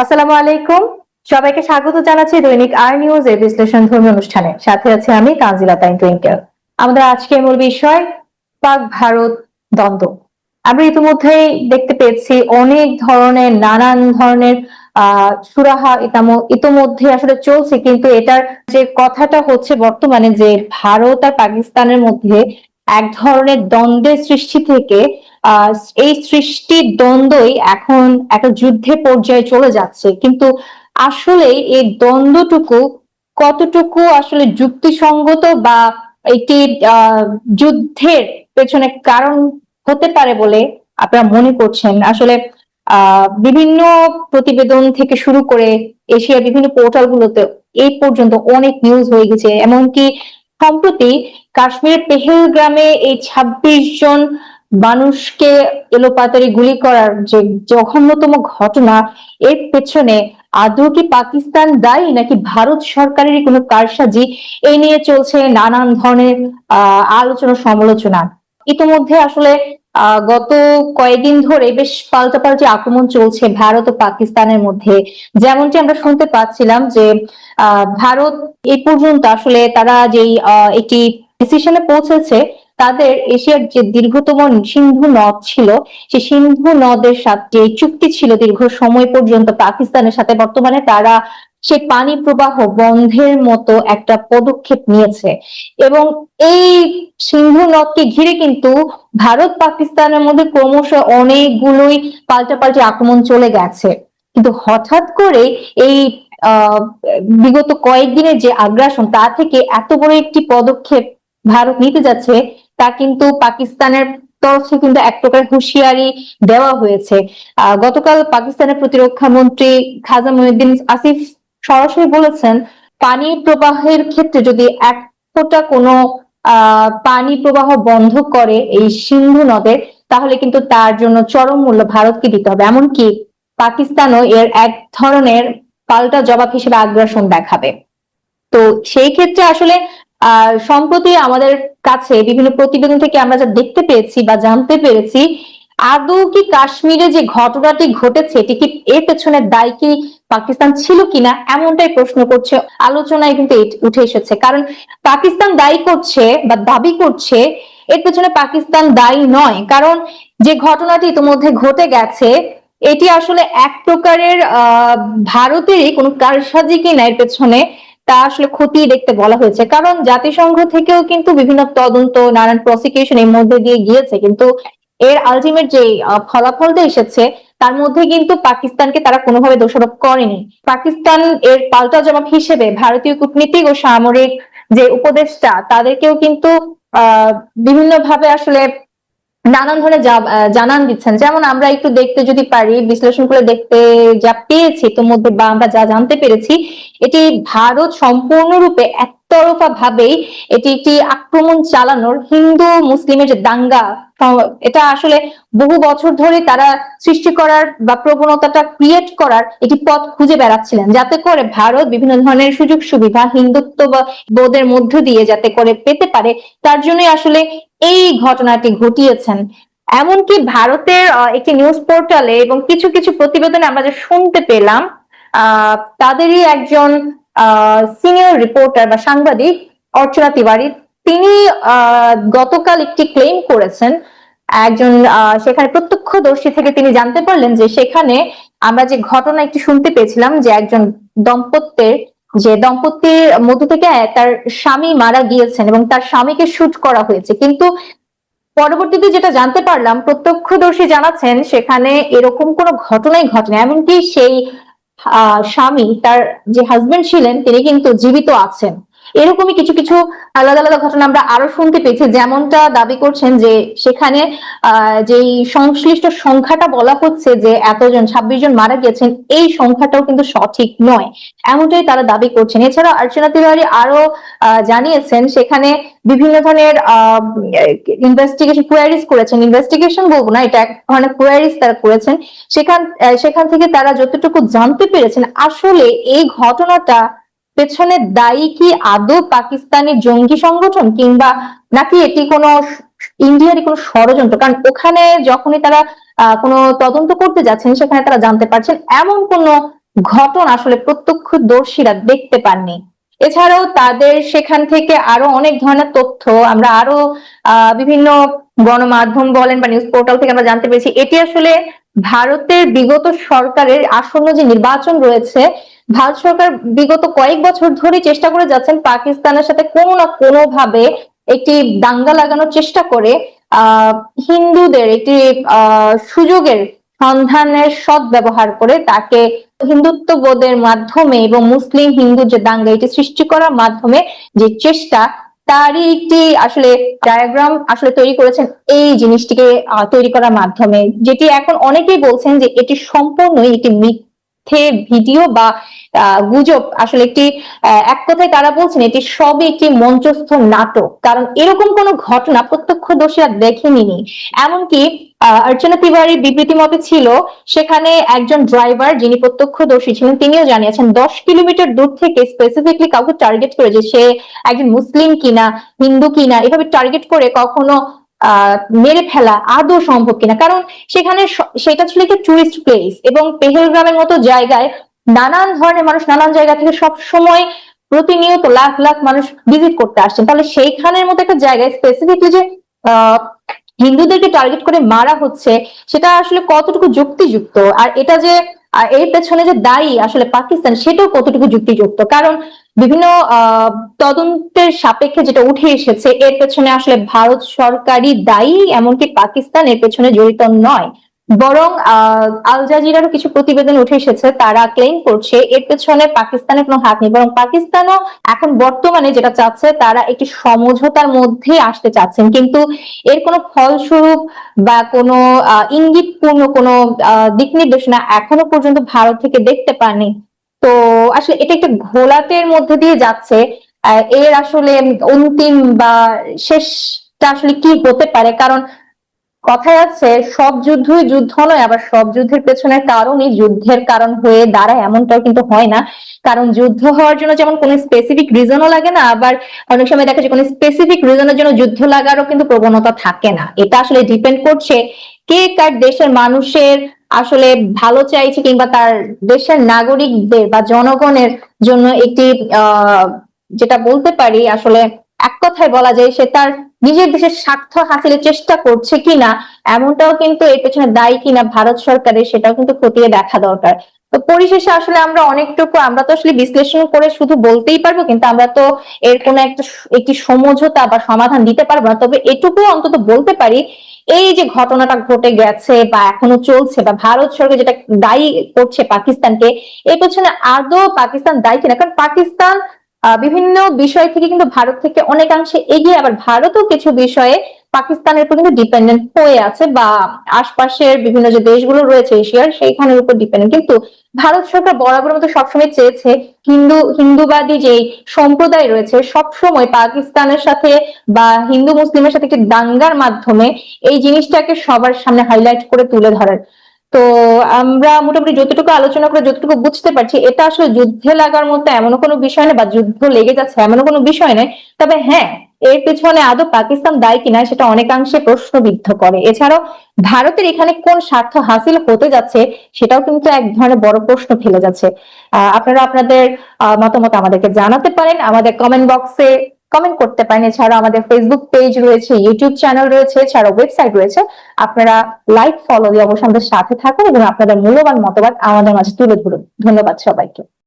আসসালামু আলাইকুম। সবাইকে স্বাগত জানাচ্ছি দৈনিক আর নিউজ এর বিশ্লেষণধর্মী অনুষ্ঠানে। সাথে আছে আমি তানজিলা তাইন টুইঙ্কেল। আমাদের আজকের মূল বিষয় পাক ভারত দ্বন্দ্ব। আমরা ইতিমধ্যেই দেখতে পেয়েছি অনেক ধরনের নানান ধরনের সুরাহা ইতিমধ্যে আসলে চলছে, কিন্তু এটার যে কথাটা হচ্ছে বর্তমানে যে ভারত আর পাকিস্তানের মধ্যে এক ধরনের দ্বন্দ্বের সৃষ্টি থেকে আহ এই সৃষ্টির দ্বন্দ্বই এখন একটা যুদ্ধের পর্যায়ে চলে যাচ্ছে। কিন্তু আসলে এই দ্বন্দ্বটুকু কতটুকু আসলে যুক্তিসঙ্গত বা একটি যুদ্ধের পেছনে কারণ হতে পারে বলে আপনারা মনে করছেন? আসলে বিভিন্ন প্রতিবেদন থেকে শুরু করে এশিয়ার বিভিন্ন পোর্টাল গুলোতে এই পর্যন্ত অনেক নিউজ হয়ে গেছে। এমনকি সম্প্রতি কাশ্মীরের পেহেলগ্রামে এই ২৬ জন মানুষকে এলোপাতাড়ি গুলি করার যে জঘন্যতম ঘটনা, এর পেছনে আদৌ কি পাকিস্তান দায়ী নাকি ভারত সরকারেরই কোনো কারসাজি, এই নিয়ে চলছে নানান ধরনের আলোচনা সমালোচনা। ইতিমধ্যে আসলে গত কয়েকদিন ধরে বেশ পাল্টাপাল্টি আক্রমণ চলছে ভারত ও পাকিস্তানের মধ্যে। যেমনটি আমরা শুনতে পাচ্ছিলাম যে ভারত এই পর্যন্ত আসলে তারা যেই একটি ডিসিশনে পৌঁছেছে, তাদের এশিয়ার যে দীর্ঘতম সিন্ধু নদ ছিল, সেই সিন্ধু নদের সাথে চুক্তি ছিল দীর্ঘ সময় পর্যন্ত পাকিস্তানের সাথে, বর্তমানে তারা সেই পানি প্রবাহ বন্ধের মতো একটা পদক্ষেপ নিয়েছে। এবং এই সিন্ধু নদকে ঘিরে কিন্তু ভারত পাকিস্তানের মধ্যে ক্রমশ অনেকগুলোই পাল্টাপাল্টি আক্রমণ চলে গেছে। কিন্তু হঠাৎ করে এই আহ বিগত কয়েকদিনের যে আগ্রাসন, তা থেকে এত বড় একটি পদক্ষেপ ভারত নিতে যাচ্ছে, তা কিন্তু পাকিস্তানের তরফ থেকে কিন্তু এক প্রকার হুঁশিয়ারি দেওয়া হয়েছে। গতকাল পাকিস্তানের প্রতিরক্ষা মন্ত্রী খাজা মহিউদ্দিন আসিফ সরাসরি বলেছেন, পানি প্রবাহের ক্ষেত্রে যদি এক ফোঁটা কোনো পানি প্রবাহ বন্ধ করে এই সিন্ধু নদের, তাহলে কিন্তু তার জন্য চরম মূল্য ভারতকে দিতে হবে। এমনকি পাকিস্তানও এর এক ধরনের পাল্টা জবাব হিসেবে আগ্রাসন দেখাবে। তো সেই ক্ষেত্রে আসলে সম্প্রতি আমাদের কাছে বিভিন্ন প্রতিবেদন থেকে আমরা যা দেখতে পেয়েছি বা জানতে পেরেছি, আদৌ কি কাশ্মীরে যে ঘটনাটি ঘটেছে এটি কি এর পেছনে দায়ী কি পাকিস্তান ছিল কিনা, এমনটাই প্রশ্ন করছে, আলোচনায় কিন্তু উঠে এসেছে। কারণ পাকিস্তান দায়ী করছে বা দাবি করছে এর পেছনে পাকিস্তান দায়ী নয়, কারণ যে ঘটনাটি ইতিমধ্যে ঘটে গেছে এটি আসলে এক প্রকারের ভারতেরই কোনো কারসাজি কিনা এর পেছনে, তা আসলে খতিয়ে দেখতে বলা হয়েছে। কারণ জাতিসংঘ থেকেও কিন্তু বিভিন্ন তদন্ত, নানান প্রসিকিউশন এর মধ্যে দিয়ে গিয়েছে, কিন্তু এর আলটিমেট যে ফলাফলটা এসেছে তার মধ্যে কিন্তু পাকিস্তানকে তারা কোনোভাবে দোষারোপ করেনি। পাকিস্তান এর পাল্টা জবাব হিসেবে ভারতীয় কূটনীতিক ও সামরিক যে উপদেষ্টা, তাদেরকেও কিন্তু বিভিন্ন ভাবে আসলে নানান ধরনের জানান দিচ্ছেন। যেমন আমরা একটু দেখতে যদি পারি, বিশ্লেষণ করে দেখতে যা পেয়েছি ইতিমধ্যে বা আমরা যা জানতে পেরেছি, এটি ভারত সম্পূর্ণরূপে একতরফা ভাবেই এটি একটি আক্রমণ চালানোর, হিন্দু মুসলিমের যে দাঙ্গা, এটা আসলে বহু বছর ধরে তারা সৃষ্টি করার বা প্রবণতাটা ক্রিয়েট করার একটি পথ খুঁজে বেড়াচ্ছিলেন, যাতে করে ভারত বিভিন্ন ধরনের সুযোগ সুবিধা হিন্দুত্ব বা বোধের মধ্য দিয়ে যাতে করে পেতে পারে, তার জন্যই আসলে এই ঘটনাটি ঘটিয়েছেন। এমনকি ভারতের একটি নিউজ পোর্টালে এবং কিছু কিছু প্রতিবেদনে আমরা যে শুনতে পেলাম, তাদেরই একজন সিনিয়র রিপোর্টার বা সাংবাদিক অর্চনা তিওয়ারি, তিনি গতকাল একটি ক্লেম করেছেন। একজন সেখানে প্রত্যক্ষদর্শী থেকে তিনি জানতে পারলেন যে সেখানে আমরা যে ঘটনা একটি শুনতে পেয়েছিলাম, যে একজন দম্পতির মধ্য থেকে তার স্বামী মারা গিয়েছেন এবং তার স্বামীকে শুট করা হয়েছে, কিন্তু পরবর্তীতে যেটা জানতে পারলাম, প্রত্যক্ষদর্শী জানাচ্ছেন সেখানে এরকম কোনো ঘটনাই ঘটেনি। এমনকি সেই স্বামী, তার যে হাজবেন্ড ছিলেন, তিনি কিন্তু জীবিত আছেন। এরকমই কিছু কিছু আলাদা আলাদা ঘটনা আমরা আরো শুনতে পেয়েছি, যেমনটা দাবি করছেন যে সেখানে যেই সংশ্লিষ্ট সংখ্যাটা বলা হচ্ছে যে এতজন ২৬ জন মারা গেছেন, এই সংখ্যাটাও কিন্তু সঠিক নয়, এমনটাই তারা দাবি করছেন। এছাড়া অর্চনা তিওয়ারি আরো জানিয়েছেন সেখানে বিভিন্ন ধরনের ইনভেস্টিগেশন কোয়ারিজ করেছেন, ইনভেস্টিগেশন বলবো না, এটা এক ধরনের কোয়ারিজ তারা করেছেন। সেখান থেকে তারা যতটুকু জানতে পেরেছেন, আসলে এই ঘটনাটা পেছনে দায়ী কি আদৌ পাকিস্তানি জঙ্গি সংগঠন, কিংবা নাকি এটি কোনো ইন্ডিয়ারই কোনো ষড়যন্ত্র। কারণ ওখানে যখনই তারা কোনো তদন্ত করতে যাচ্ছেন, সেখানে তারা জানতে পারছেন এমন কোনো ঘটনা আসলে প্রত্যক্ষদর্শীরা দেখতে পাননি। এছাড়াও তাদের সেখান থেকে আরো অনেক ধরনের তথ্য আমরা আরো বিভিন্ন গণমাধ্যম বলেন বা নিউজ পোর্টাল থেকে আমরা জানতে পেরেছি, এটি আসলে ভারতের বিগত সরকারের আসন্ন যে নির্বাচন রয়েছে, ভারত সরকার বিগত কয়েক বছর ধরে চেষ্টা করে যাচ্ছেন পাকিস্তানের সাথে কোনো না কোনো ভাবে একটি দাঙ্গা লাগানোর চেষ্টা করে আহ হিন্দুদের একটি সুযোগের সন্ধানের সৎ ব্যবহার করে তাকে হিন্দুত্ববোধের মাধ্যমে এবং মুসলিম হিন্দু যে দাঙ্গা এটি সৃষ্টি করার মাধ্যমে যে চেষ্টা, তারই একটি আসলে ডায়াগ্রাম আসলে তৈরি করেছেন এই জিনিসটিকে তৈরি করার মাধ্যমে, যেটি এখন অনেকেই বলছেন যে এটি সম্পূর্ণই একটি মিথ্যে ভিডিও বা গুজব। আসলে একটি এক কথায় তারা বলছেন এটি সবই একটি মঞ্চস্থ নাটক, কারণ এরকম কোনো ঘটনা প্রত্যক্ষদর্শীরা দেখেনি। এমনকি অর্চনা তিওয়ারি বিবৃতি মতে ছিল সেখানে একজন ড্রাইভার যিনি প্রত্যক্ষদর্শী ছিলেন তিনিও জানিয়েছেন 10 কিলোমিটার দূর থেকে স্পেসিফিকলি কাউকে টার্গেট করে যে সে একজন মুসলিম কিনা হিন্দু কিনা এভাবে টার্গেট করে কখনো মেরে ফেলা আদৌ সম্ভব কিনা, কারণ সেখানে সেটা ছিল একটা টুরিস্ট প্লেস এবং পেহেলগ্রামের মতো জায়গায় নানান ধরনের মানুষ নানান জায়গা থেকে সব সময় প্রতিনিয়ত লাখ লাখ মানুষ ভিজিট করতে আসছেন। তাহলে সেইখানের মতো একটা জায়গায় স্পেসিফিকলি যে আহ হিন্দুদেরকে টার্গেট করে মারা হচ্ছে সেটা আসলে কতটুকু যুক্তিযুক্ত, আর এটা যে এর পেছনে যে দায়ী আসলে পাকিস্তান সেটাও কতটুকু যুক্তিযুক্ত, কারণ বিভিন্ন তদন্তের সাপেক্ষে যেটা উঠে এসেছে এর পেছনে আসলে ভারত সরকারই দায়ী, এমনকি পাকিস্তান এর পেছনে জড়িত নয়। বরং আল জাজিরারও কিছু প্রতিবেদন উঠে এসেছে, তারা ক্লেম করছে এর পেছনে পাকিস্তানের কোনো হাত নেই, বরং পাকিস্তানও এখন বর্তমানে যেটা চাচ্ছে তারা একটি সমঝোতার মধ্যে আসতে চাচ্ছেন, কিন্তু এর কোনো ফলস্বরূপ বা কোনো ইঙ্গিতপূর্ণ কোনো দিক নির্দেশনা এখনো পর্যন্ত ভারত থেকে দেখতে পাননি। তো আসলে এটা একটা ঘোলাটের মধ্যে দিয়ে যাচ্ছে। এর আসলে অন্তিম বা শেষটা আসলে কি হতে পারে, কারণ কথায় আছে সব যুদ্ধই যুদ্ধ নয়, আবার সব যুদ্ধের পেছনের কারণই যুদ্ধের কারণ হয়ে দাঁড়ায় এমনটাও কিন্তু হয় না, কারণ যুদ্ধ হওয়ার জন্য যেমন কোনো স্পেসিফিক রিজনও লাগে না, আবার অনেক সময় দেখা যায় কোনো স্পেসিফিক রিজনের জন্য যুদ্ধ লাগারও কিন্তু প্রবণতা থাকে না। এটা আসলে ডিপেন্ড করছে কে কার দেশের মানুষের আসলে ভালো চাইছে কিংবা তার দেশের নাগরিকদের বা জনগণের জন্য একটি যেটা বলতে পারি আসলে এক কথায় বলা যায় সে তার নিজের দেশের স্বার্থ হাসিলের চেষ্টা করছে কিনা, এমনটাও কিন্তু এর পেছনে দায়ী কিনা ভারত সরকারের সেটাও কিন্তু খতিয়ে দেখা দরকার। তো পরিশেষে আসলে আমরা অনেকটুকু আমরা তো আসলে বিশ্লেষণ করে শুধু বলতেই পারবো, কিন্তু আমরা তো এর কোনো একটি সমঝোতা বা সমাধান দিতে পারবো না, তবে এটুকু অন্তত বলতে পারি এই যে ঘটনাটা ঘটে গেছে বা এখনো চলছে বা ভারত সরকার যেটা দায়ী করছে পাকিস্তানকে, এর পেছনে আদৌ পাকিস্তান দায়ী কিনা, কারণ পাকিস্তান বিভিন্ন বিষয় থেকে কিন্তু ভারত থেকে অনেকাংশে এগিয়ে, আবার ভারতও কিছু বিষয়ে পাকিস্তানের উপর কিন্তু ডিপেন্ডেন্ট হয়ে আছে বা আশপাশের বিভিন্ন যে দেশগুলো রয়েছে এশিয়ার সেইখানের উপর ডিপেন্ডেন্ট, কিন্তু ভারত সরকার বরাবর মতো সবসময় চেয়েছে হিন্দুবাদী যে সম্প্রদায় রয়েছে সবসময় পাকিস্তানের সাথে বা হিন্দু মুসলিমের সাথে একটি দাঙ্গার মাধ্যমে এই জিনিসটাকে সবার সামনে হাইলাইট করে তুলে ধরার। তো আমরা মোটামুটি যতটুকু আলোচনা করে যতটুকু বুঝতে পারছি এটা আসলে যুদ্ধে লাগার মতো এমন কোনো বিষয় না বা যুদ্ধ লেগে যাচ্ছে এমন কোনো বিষয় নয়, তবে হ্যাঁ এর পেছনে আদৌ পাকিস্তান দায়ী কিনা সেটা অনেকাংশে প্রশ্নবিদ্ধ করে। এছাড়াও ভারতের এখানে কোন স্বার্থ হাসিল হতে যাচ্ছে সেটাও কিন্তু এক ধরনের বড় প্রশ্ন ফেলে যাচ্ছে। আপনারা আপনাদের মতামত আমাদেরকে জানাতে পারেন, আমাদের কমেন্ট বক্সে কমেন্ট করতে পারেন। এছাড়া আমাদের ফেসবুক পেজ রয়েছে, ইউটিউব চ্যানেল রয়েছে, এছাড়াও ওয়েবসাইট রয়েছে। আপনারা লাইক ফলো দিয়ে অবশ্যই আমাদের সাথে থাকুন এবং আপনাদের মূল্যবান মতামত আমাদের মাঝে তুলে ধরুন। ধন্যবাদ সবাইকে।